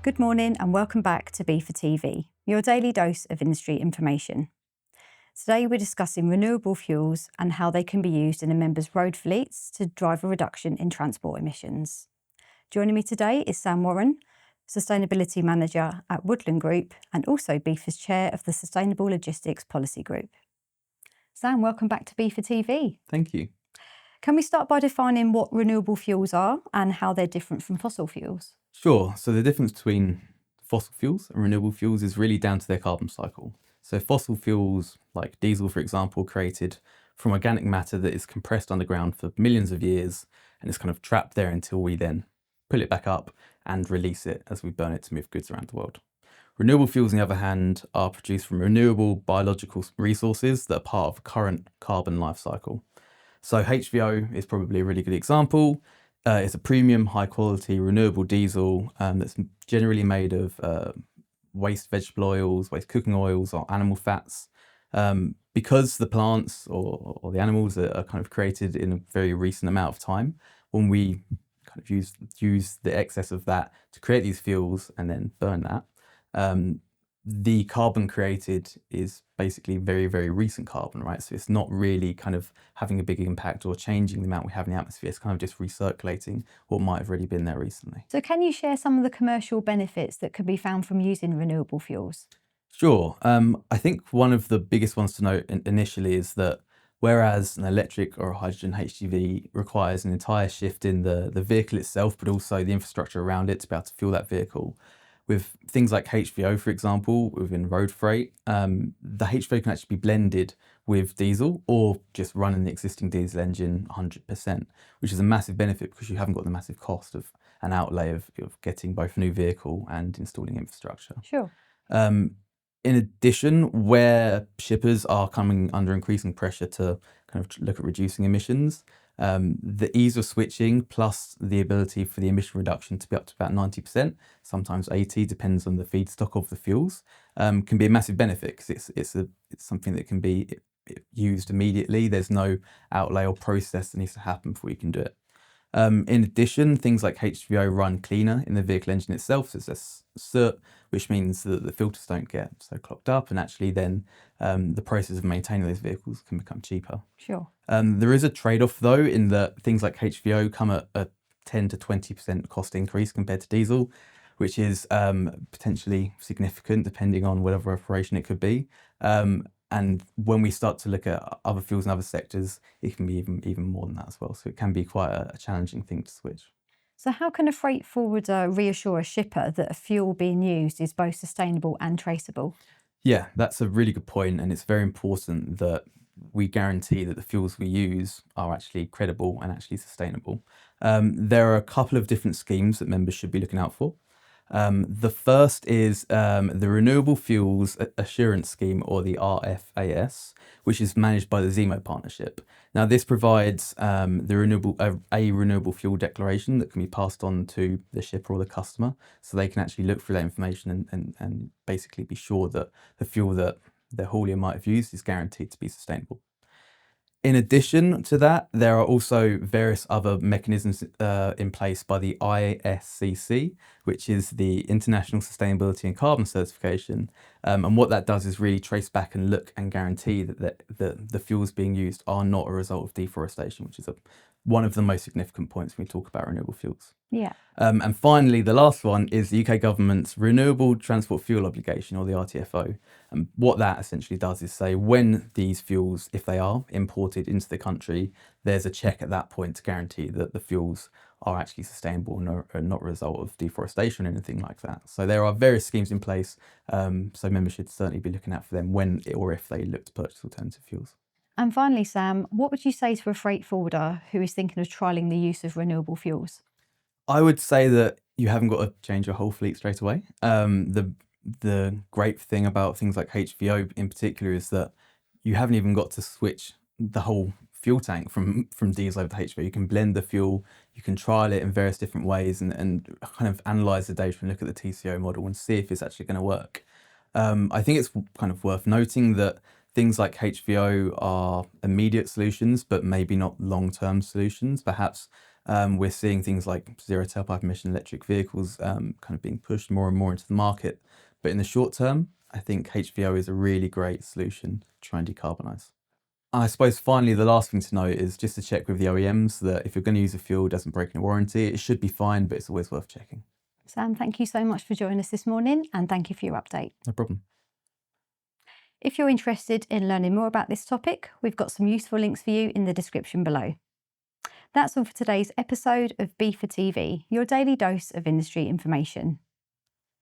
Good morning and welcome back to BIFA TV, your daily dose of industry information. Today we're discussing renewable fuels and how they can be used in a member's road fleets to drive a reduction in transport emissions. Joining me today is Sam Warren, Sustainability Manager at Woodland Group and also BIFA's Chair of the Sustainable Logistics Policy Group. Sam, welcome back to BIFA TV. Thank you. Can we start by defining what renewable fuels are and how they're different from fossil fuels? Sure. So the difference between fossil fuels and renewable fuels is really down to their carbon cycle. So fossil fuels, like diesel, for example, created from organic matter that is compressed underground for millions of years and is kind of trapped there until we then pull it back up and release it as we burn it to move goods around the world. Renewable fuels, on the other hand, are produced from renewable biological resources that are part of a current carbon life cycle. So HVO is probably a really good example. It's a premium, high-quality, renewable diesel that's generally made of waste vegetable oils, waste cooking oils, or animal fats. Because the plants or the animals are kind of created in a very recent amount of time, when we kind of use the excess of that to create these fuels and then burn that, the carbon created is basically very, very recent carbon, right? So it's not really kind of having a big impact or changing the amount we have in the atmosphere. It's kind of just recirculating what might have already been there recently. So can you share some of the commercial benefits that can be found from using renewable fuels? Sure. I think one of the biggest ones to note initially is that whereas an electric or a hydrogen HGV requires an entire shift in the vehicle itself, but also the infrastructure around it to be able to fuel that vehicle, with things like HVO, for example, within road freight, the HVO can actually be blended with diesel or just run in the existing diesel engine 100%, which is a massive benefit because you haven't got the massive cost of an outlay of getting both a new vehicle and installing infrastructure. Sure. In addition, where shippers are coming under increasing pressure to kind of look at reducing emissions, the ease of switching plus the ability for the emission reduction to be up to about 90%, sometimes 80%, depends on the feedstock of the fuels, can be a massive benefit because it's something that can be used immediately. There's no outlay or process that needs to happen before you can do it. In addition, things like HVO run cleaner in the vehicle engine itself, so it's less soot, which means that the filters don't get so clogged up, and actually then the process of maintaining those vehicles can become cheaper. Sure. There is a trade-off though, in that things like HVO come at a 10 to 20% cost increase compared to diesel, which is potentially significant depending on whatever operation it could be. And when we start to look at other fuels and other sectors, it can be even more than that as well. So it can be quite a challenging thing to switch. So how can a freight forwarder reassure a shipper that a fuel being used is both sustainable and traceable? Yeah, that's a really good point, and it's very important that we guarantee that the fuels we use are actually credible and actually sustainable. There are a couple of different schemes that members should be looking out for. The first is the Renewable Fuels Assurance Scheme, or the RFAS, which is managed by the ZEMO Partnership. Now, this provides a renewable fuel declaration that can be passed on to the shipper or the customer, so they can actually look through that information and basically be sure that the fuel that their haulier might have used is guaranteed to be sustainable. In addition to that, there are also various other mechanisms in place by the ISCC, which is the International Sustainability and Carbon Certification. And what that does is really trace back and look and guarantee that the fuels being used are not a result of deforestation, which is one of the most significant points when we talk about renewable fuels. Yeah. And finally, the last one is the UK government's Renewable Transport Fuel Obligation, or the RTFO. And what that essentially does is say when these fuels, if they are imported into the country, there's a check at that point to guarantee that the fuels are actually sustainable and not a result of deforestation or anything like that. So there are various schemes in place, so members should certainly be looking out for them when or if they look to purchase alternative fuels. And finally, Sam, what would you say to a freight forwarder who is thinking of trialling the use of renewable fuels? I would say that you haven't got to change your whole fleet straight away. The great thing about things like HVO in particular is that you haven't even got to switch the whole fuel tank from diesel over to HVO. You can blend the fuel, you can trial it in various different ways and kind of analyse the data and look at the TCO model and see if it's actually going to work. I think it's kind of worth noting that things like HVO are immediate solutions, but maybe not long-term solutions. Perhaps We're seeing things like zero tailpipe emission electric vehicles kind of being pushed more and more into the market. But in the short term, I think HVO is a really great solution to try and decarbonise. I suppose finally the last thing to note is just to check with the OEMs that if you're going to use a fuel that doesn't break any warranty, it should be fine, but it's always worth checking. Sam, thank you so much for joining us this morning, and thank you for your update. No problem. If you're interested in learning more about this topic, we've got some useful links for you in the description below. That's all for today's episode of BIFA TV, your daily dose of industry information.